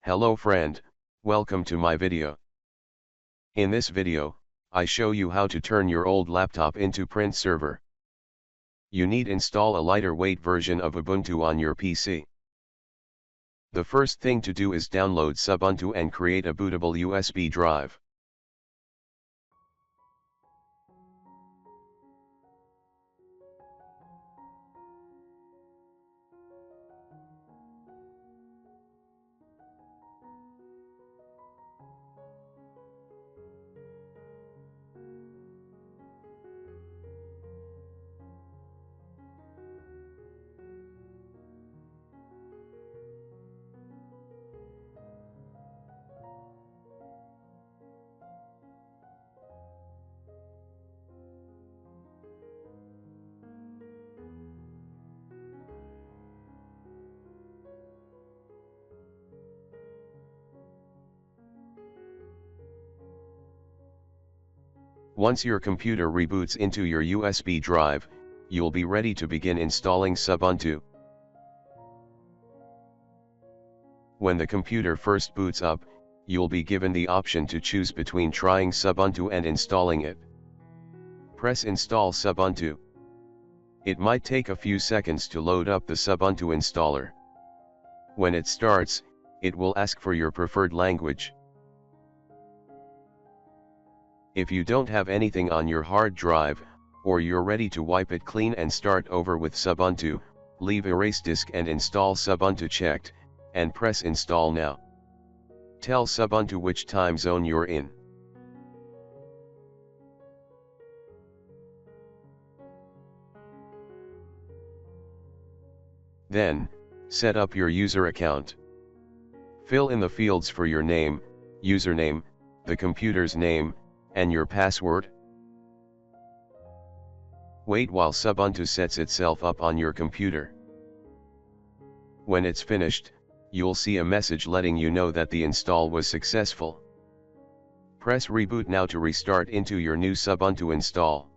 Hello friend, welcome to my video. In this video, I show you how to turn your old laptop into print server. You need install a lighter weight version of Ubuntu on your PC. The first thing to do is download Ubuntu and create a bootable USB drive. Once your computer reboots into your USB drive, you'll be ready to begin installing Ubuntu. When the computer first boots up, you'll be given the option to choose between trying Ubuntu and installing it. Press Install Ubuntu. It might take a few seconds to load up the Ubuntu installer. When it starts, it will ask for your preferred language. If you don't have anything on your hard drive, or you're ready to wipe it clean and start over with Ubuntu, leave Erase Disk and Install Ubuntu checked, and press Install Now. Tell Ubuntu which time zone you're in. Then, set up your user account. Fill in the fields for your name, username, the computer's name, and your password. Wait while Ubuntu sets itself up on your computer. When it's finished, you'll see a message letting you know that the install was successful. Press Reboot now to restart into your new Ubuntu install.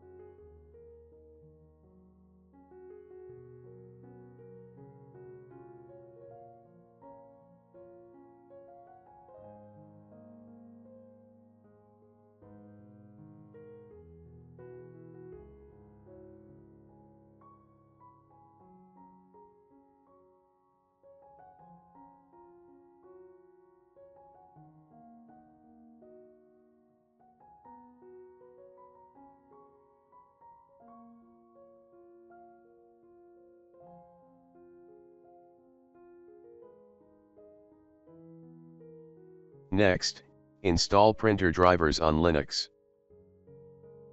Next, install printer drivers on Linux.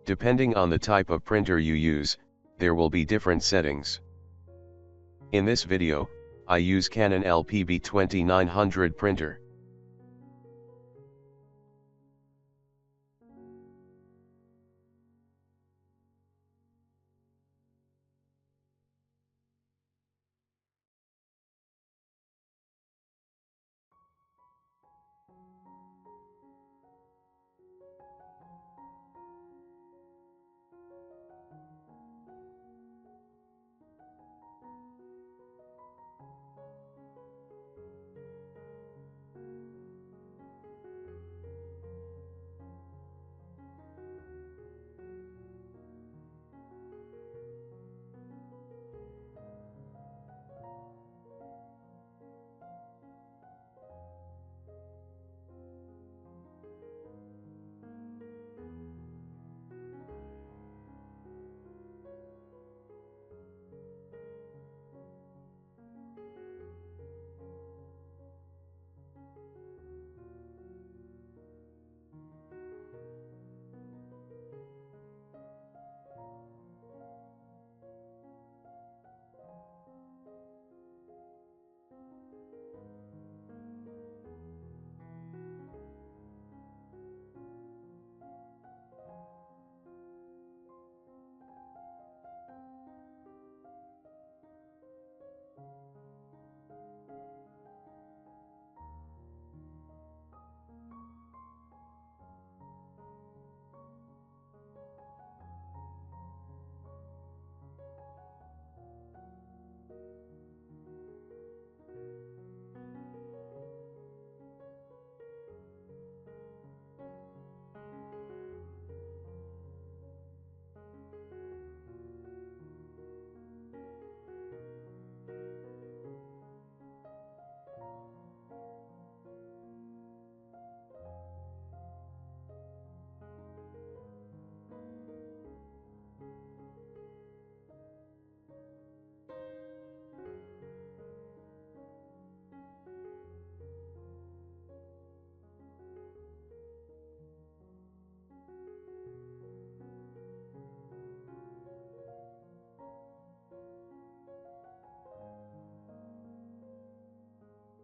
Depending on the type of printer you use, there will be different settings. In this video, I use Canon LPB 2900 printer.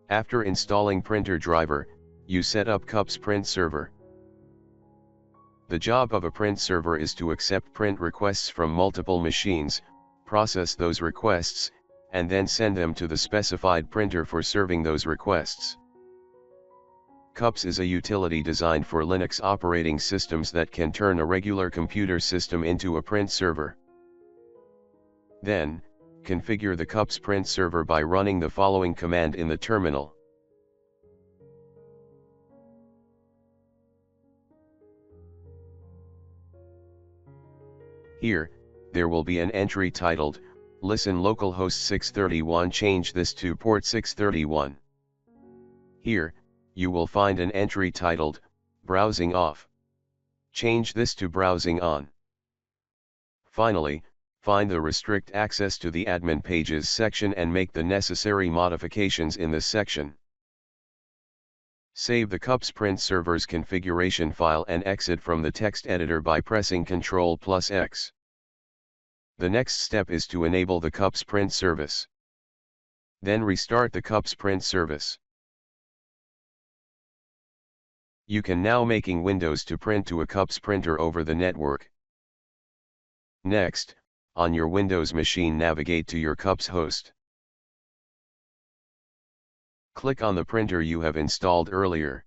After installing printer driver, you set up CUP's print server. The job of a print server is to accept print requests from multiple machines, process those requests, and then send them to the specified printer for serving those requests. CUPS is a utility designed for Linux operating systems that can turn a regular computer system into a print server. Then, configure the CUPS print server by running the following command in the terminal. Here, there will be an entry titled, Listen localhost 631, change this to port 631. Here, you will find an entry titled, Browsing off. Change this to browsing on. Finally, find the Restrict Access to the Admin Pages section and make the necessary modifications in this section. Save the CUPS print server's configuration file and exit from the text editor by pressing Ctrl+X. The next step is to enable the CUPS print service. Then restart the CUPS print service. You can now making Windows to print to a CUPS printer over the network. Next, on your Windows machine, navigate to your CUPS host. Click on the printer you have installed earlier.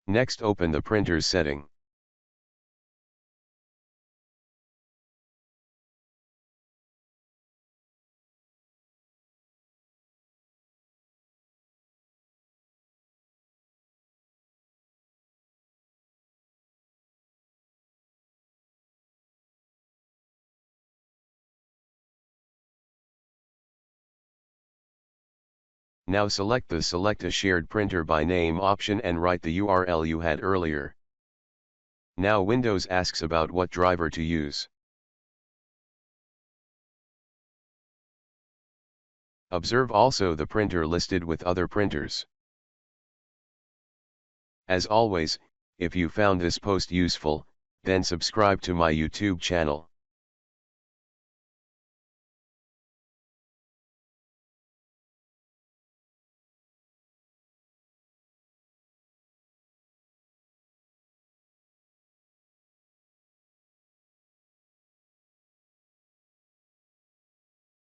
Next, open the printer's setting. Now select the Select a Shared Printer by Name option and write the URL you had earlier. Now Windows asks about what driver to use. Observe also the printer listed with other printers. As always, if you found this post useful, then subscribe to my YouTube channel.